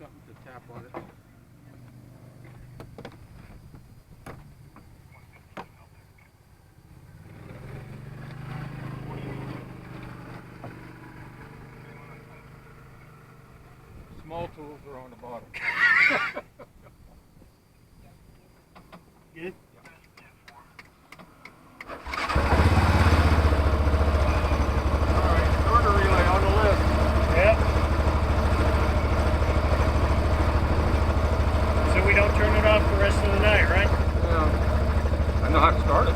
something to tap on it. Small tools are on the bottom. Good? Alright, starter relay on the list. Yep. So we don't turn it off the rest of the night, right? Yeah. I know how to start it.